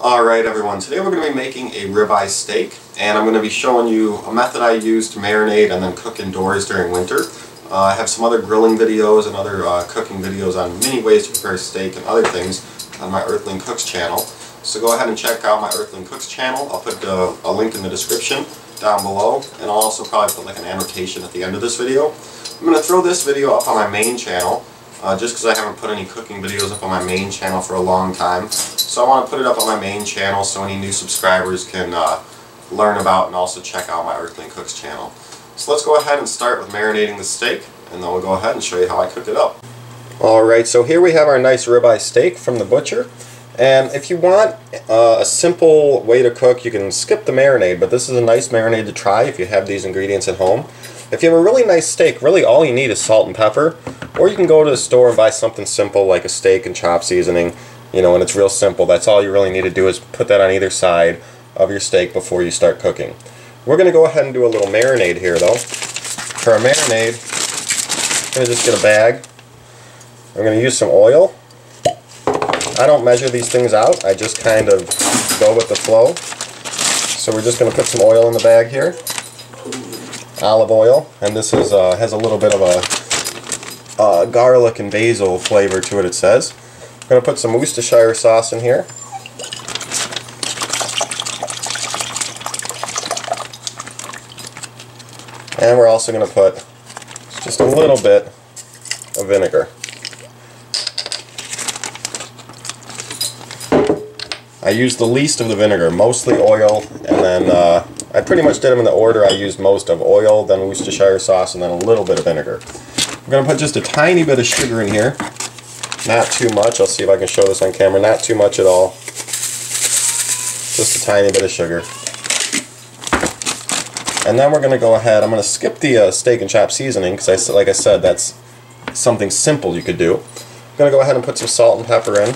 Alright everyone, today we're going to be making a ribeye steak, and I'm going to be showing you a method I use to marinate and then cook indoors during winter. I have some other grilling videos and other cooking videos on many ways to prepare steak and other things on my EarthlingCooks channel. So go ahead and check out my EarthlingCooks channel. I'll put a link in the description down below, and I'll also probably put like an annotation at the end of this video. I'm going to throw this video up on my main channel, just because I haven't put any cooking videos up on my main channel for a long time. So I want to put it up on my main channel so any new subscribers can learn about and also check out my EarthlingCooks channel. So let's go ahead and start with marinating the steak, and then we'll go ahead and show you how I cook it up. Alright, so here we have our nice ribeye steak from the butcher. And if you want a simple way to cook, you can skip the marinade, but this is a nice marinade to try if you have these ingredients at home. If you have a really nice steak, really all you need is salt and pepper, or you can go to the store and buy something simple like a steak and chop seasoning, you know, and it's real simple. That's all you really need to do is put that on either side of your steak before you start cooking. We're going to go ahead and do a little marinade here though. For our marinade, I'm going to just get a bag. I'm going to use some oil. I don't measure these things out, I just kind of go with the flow. So we're just going to put some oil in the bag here. Olive oil, and this is has a little bit of a garlic and basil flavor to it, it says. I'm going to put some Worcestershire sauce in here. And we're also going to put just a little bit of vinegar. I used the least of the vinegar, mostly oil, and then I pretty much did them in the order I used most of: oil, then Worcestershire sauce, and then a little bit of vinegar. I'm going to put just a tiny bit of sugar in here. Not too much. I'll see if I can show this on camera. Not too much at all. Just a tiny bit of sugar. And then we're going to go ahead. I'm going to skip the steak and chop seasoning because, like I said, that's something simple you could do. I'm going to go ahead and put some salt and pepper in.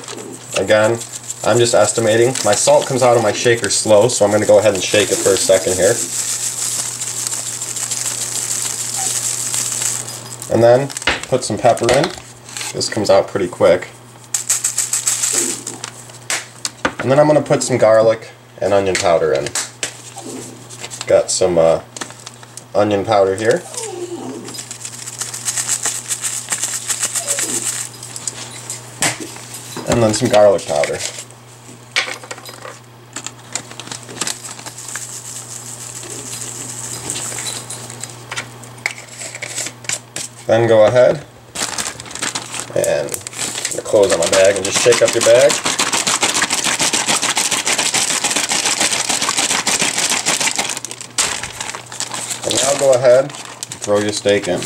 Again, I'm just estimating. My salt comes out of my shaker slow, so I'm going to go ahead and shake it for a second here. And then put some pepper in. This comes out pretty quick. And then I'm going to put some garlic and onion powder in. Got some onion powder here. And then some garlic powder. Then go ahead and I'm going to close on my bag and just shake up your bag. And now go ahead and throw your steak in.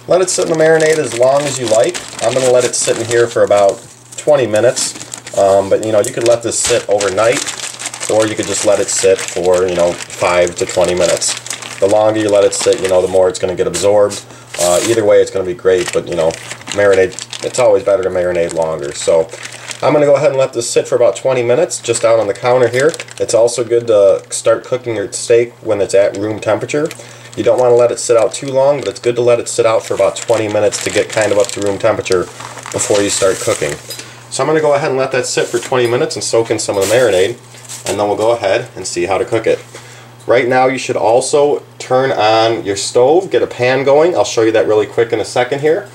Let it sit in the marinade as long as you like. I'm going to let it sit in here for about 20 minutes. But you know, you could let this sit overnight, or you could just let it sit for, you know, 5 to 20 minutes. The longer you let it sit, you know, the more it's going to get absorbed. Either way, it's going to be great, but you know, marinade, it's always better to marinate longer. So I'm going to go ahead and let this sit for about 20 minutes just out on the counter here. It's also good to start cooking your steak when it's at room temperature. You don't want to let it sit out too long, but it's good to let it sit out for about 20 minutes to get kind of up to room temperature before you start cooking. So I'm going to go ahead and let that sit for 20 minutes and soak in some of the marinade, and then we'll go ahead and see how to cook it. Right now you should also turn on your stove, get a pan going. I'll show you that really quick in a second here.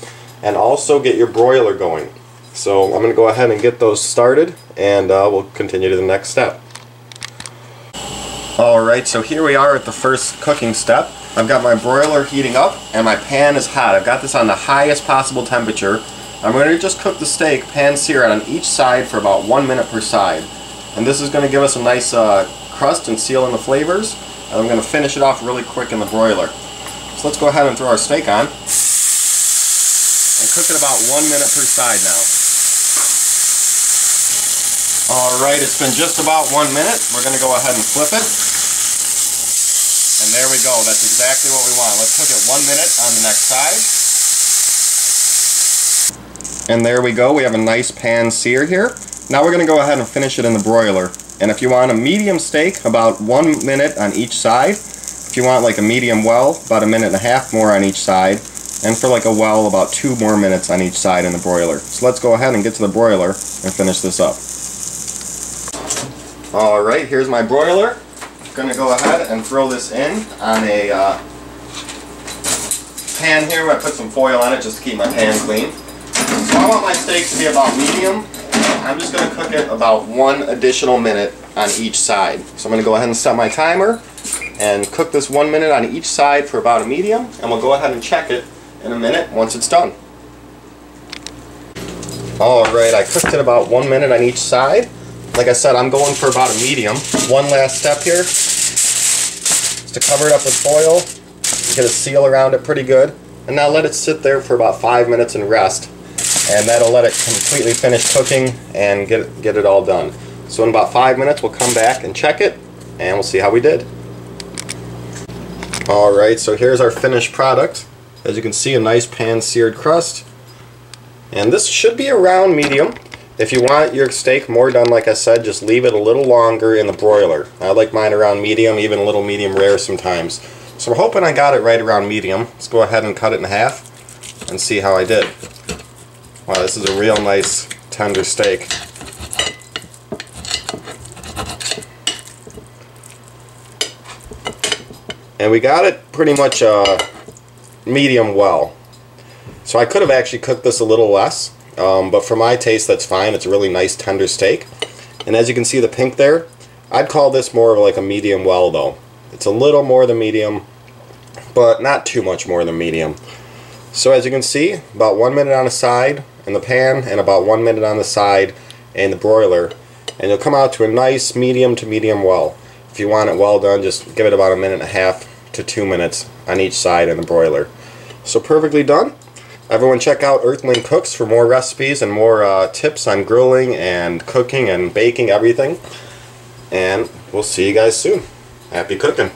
And also get your broiler going. So I'm going to go ahead and get those started, and we'll continue to the next step. Alright, so here we are at the first cooking step. I've got my broiler heating up and my pan is hot. I've got this on the highest possible temperature. I'm going to just cook the steak pan seared on each side for about 1 minute per side. And this is going to give us a nice crust and seal in the flavors. And I'm going to finish it off really quick in the broiler. So let's go ahead and throw our steak on. And cook it about 1 minute per side now. Alright, it's been just about 1 minute. We're going to go ahead and flip it. And there we go. That's exactly what we want. Let's cook it 1 minute on the next side. And there we go. We have a nice pan sear here. Now we're going to go ahead and finish it in the broiler. And if you want a medium steak, about 1 minute on each side. If you want like a medium well, about 1.5 minutes more on each side. And for like a well, about 2 more minutes on each side in the broiler. So let's go ahead and get to the broiler and finish this up. Alright, here's my broiler. I'm going to go ahead and throw this in on a pan here. I'm going to put some foil on it just to keep my pan clean. So I want my steak to be about medium. I'm just going to cook it about 1 additional minute on each side. So I'm going to go ahead and set my timer and cook this 1 minute on each side for about a medium, and we'll go ahead and check it in a minute once it's done. Alright, I cooked it about 1 minute on each side. Like I said, I'm going for about a medium. One last step here is to cover it up with foil, get a seal around it pretty good, and now let it sit there for about 5 minutes and rest. And that'll let it completely finish cooking and get it all done. So in about 5 minutes we'll come back and check it, and we'll see how we did. Alright, so here's our finished product. As you can see, a nice pan seared crust. And this should be around medium. If you want your steak more done, like I said, just leave it a little longer in the broiler. I like mine around medium, even a little medium rare sometimes. So we're hoping I got it right around medium. Let's go ahead and cut it in half and see how I did. Wow, this is a real nice tender steak. And we got it pretty much medium well. So I could have actually cooked this a little less. But for my taste, that's fine. It's a really nice tender steak. And as you can see the pink there, I'd call this more of like a medium well though. It's a little more than medium, but not too much more than medium. So as you can see, about 1 minute on the side in the pan and about 1 minute on the side in the broiler. And you'll come out to a nice medium to medium well. If you want it well done, just give it about 1.5 minutes to 2 minutes on each side in the broiler. So perfectly done. Everyone check out EarthlingCooks for more recipes and more tips on grilling and cooking and baking everything. And we'll see you guys soon. Happy cooking.